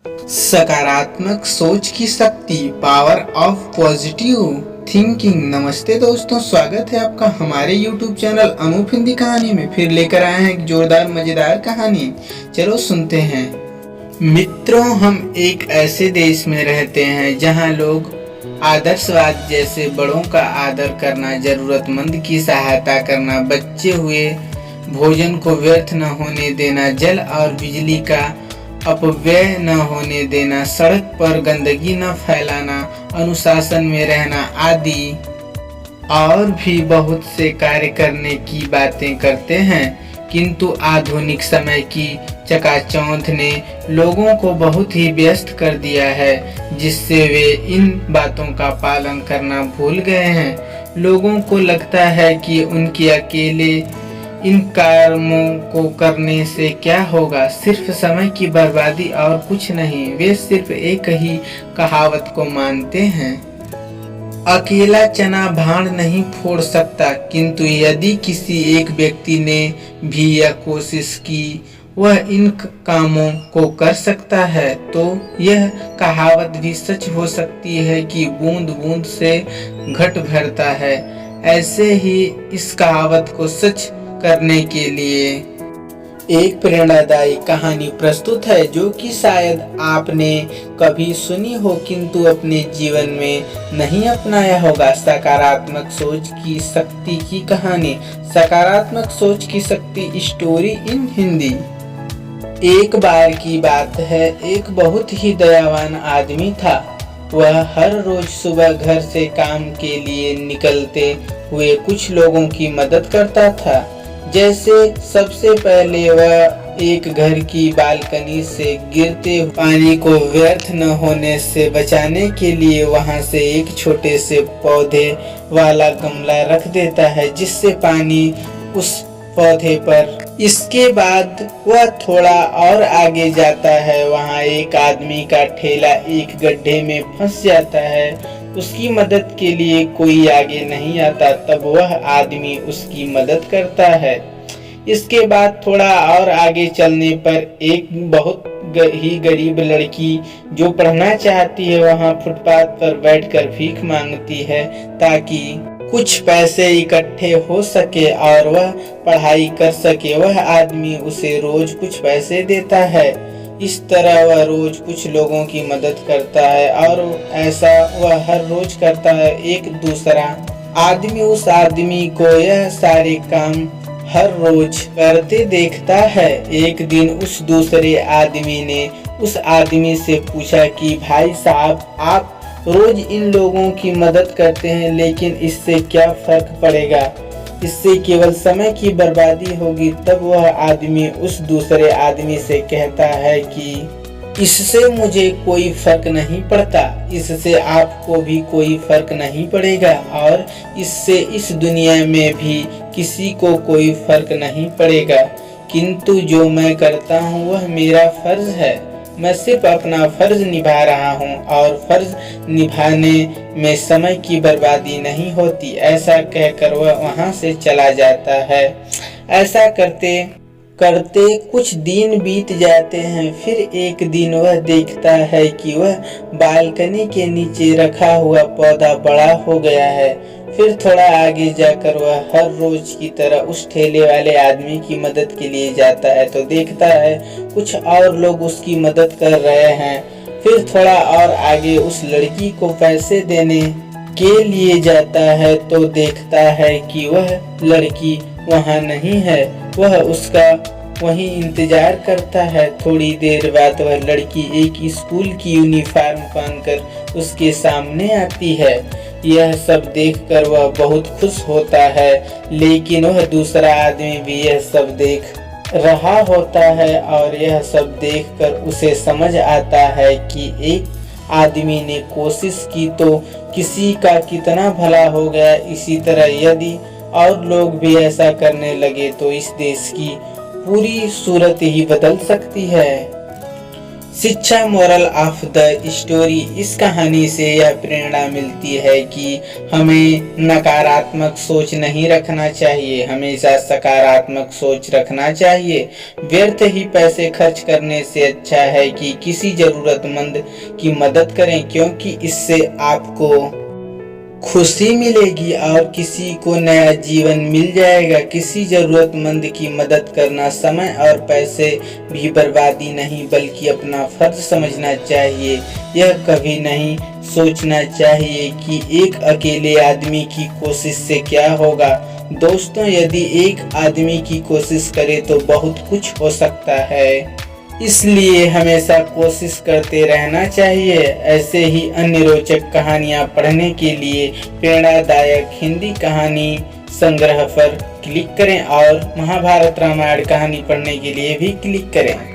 सकारात्मक सोच की शक्ति, पावर ऑफ पॉजिटिव थिंकिंग। नमस्ते दोस्तों, स्वागत है आपका हमारे YouTube चैनल अनूप हिंदी कहानी में। फिर लेकर आए हैं एक जोरदार मजेदार कहानी। चलो सुनते हैं। मित्रों, हम एक ऐसे देश में रहते हैं जहां लोग आदर्शवाद जैसे बड़ों का आदर करना, जरूरतमंद की सहायता करना, बचे हुए भोजन को व्यर्थ न होने देना, जल और बिजली का अपव्यय न होने देना, सड़क पर गंदगी न फैलाना, अनुशासन में रहना आदि और भी बहुत से कार्य करने की बातें करते हैं। किंतु आधुनिक समय की चकाचौंध ने लोगों को बहुत ही व्यस्त कर दिया है, जिससे वे इन बातों का पालन करना भूल गए हैं। लोगों को लगता है कि उनके अकेले इन कर्मों को करने से क्या होगा, सिर्फ समय की बर्बादी और कुछ नहीं। वे सिर्फ एक ही कहावत को मानते हैं, अकेला चना भाड़ नहीं फोड़ सकता। किंतु यदि किसी एक व्यक्ति ने भी यह कोशिश की वह इन कामों को कर सकता है, तो यह कहावत भी सच हो सकती है कि बूंद बूंद से घट भरता है। ऐसे ही इस कहावत को सच करने के लिए एक प्रेरणादायी कहानी प्रस्तुत है, जो कि शायद आपने कभी सुनी हो किंतु अपने जीवन में नहीं अपनाया होगा। सकारात्मक सोच की शक्ति की कहानी। सकारात्मक सोच की शक्ति, स्टोरी इन हिंदी। एक बार की बात है, एक बहुत ही दयावान आदमी था। वह हर रोज सुबह घर से काम के लिए निकलते हुए कुछ लोगों की मदद करता था। जैसे सबसे पहले वह एक घर की बालकनी से गिरते पानी को व्यर्थ न होने से बचाने के लिए वहां से एक छोटे से पौधे वाला गमला रख देता है, जिससे पानी उस पौधे पर। इसके बाद वह थोड़ा और आगे जाता है, वहां एक आदमी का ठेला एक गड्ढे में फंस जाता है। उसकी मदद के लिए कोई आगे नहीं आता, तब वह आदमी उसकी मदद करता है। इसके बाद थोड़ा और आगे चलने पर एक बहुत ही गरीब लड़की जो पढ़ना चाहती है, वहां फुटपाथ पर बैठकर भीख मांगती है ताकि कुछ पैसे इकट्ठे हो सके और वह पढ़ाई कर सके। वह आदमी उसे रोज कुछ पैसे देता है। इस तरह वह रोज कुछ लोगों की मदद करता है और ऐसा वह हर रोज करता है। एक दूसरा आदमी उस आदमी को यह सारे काम हर रोज करते देखता है। एक दिन उस दूसरे आदमी ने उस आदमी से पूछा कि भाई साहब, आप रोज इन लोगों की मदद करते हैं, लेकिन इससे क्या फर्क पड़ेगा? इससे केवल समय की बर्बादी होगी। तब वह आदमी उस दूसरे आदमी से कहता है कि इससे मुझे कोई फर्क नहीं पड़ता, इससे आपको भी कोई फर्क नहीं पड़ेगा और इससे इस दुनिया में भी किसी को कोई फर्क नहीं पड़ेगा। किंतु जो मैं करता हूँ वह मेरा फर्ज है। मैं सिर्फ अपना फर्ज निभा रहा हूँ और फर्ज निभाने में समय की बर्बादी नहीं होती। ऐसा कहकर वह वहाँ से चला जाता है। ऐसा करते करते कुछ दिन बीत जाते हैं। फिर एक दिन वह देखता है कि वह बालकनी के नीचे रखा हुआ पौधा बड़ा हो गया है। फिर थोड़ा आगे जाकर वह हर रोज की तरह उस ठेले वाले आदमी की मदद के लिए जाता है, तो देखता है कुछ और लोग उसकी मदद कर रहे हैं। फिर थोड़ा और आगे उस लड़की को पैसे देने के लिए जाता है, तो देखता है कि वह लड़की वहाँ नहीं है। वह उसका वहीं इंतजार करता है। थोड़ी देर बाद वह लड़की एक स्कूल की यूनिफॉर्म पहनकर उसके सामने आती है। यह सब देखकर वह बहुत खुश होता है, लेकिन वह दूसरा आदमी भी यह सब देख रहा होता है और यह सब देखकर उसे समझ आता है कि एक आदमी ने कोशिश की तो किसी का कितना भला हो गया। इसी तरह यदि और लोग भी ऐसा करने लगे तो इस देश की पूरी सूरत ही बदल सकती है। शिक्षा मोरल ऑफ द स्टोरी, इस कहानी से यह प्रेरणा मिलती है कि हमें नकारात्मक सोच नहीं रखना चाहिए, हमेशा सकारात्मक सोच रखना चाहिए। व्यर्थ ही पैसे खर्च करने से अच्छा है कि किसी जरूरतमंद की मदद करें, क्योंकि इससे आपको खुशी मिलेगी और किसी को नया जीवन मिल जाएगा। किसी जरूरतमंद की मदद करना समय और पैसे भी बर्बादी नहीं बल्कि अपना फर्ज समझना चाहिए। यह कभी नहीं सोचना चाहिए कि एक अकेले आदमी की कोशिश से क्या होगा। दोस्तों, यदि एक आदमी की कोशिश करे तो बहुत कुछ हो सकता है, इसलिए हमेशा कोशिश करते रहना चाहिए। ऐसे ही अन्य रोचक कहानियाँ पढ़ने के लिए प्रेरणादायक हिंदी कहानी संग्रह पर क्लिक करें और महाभारत रामायण कहानी पढ़ने के लिए भी क्लिक करें।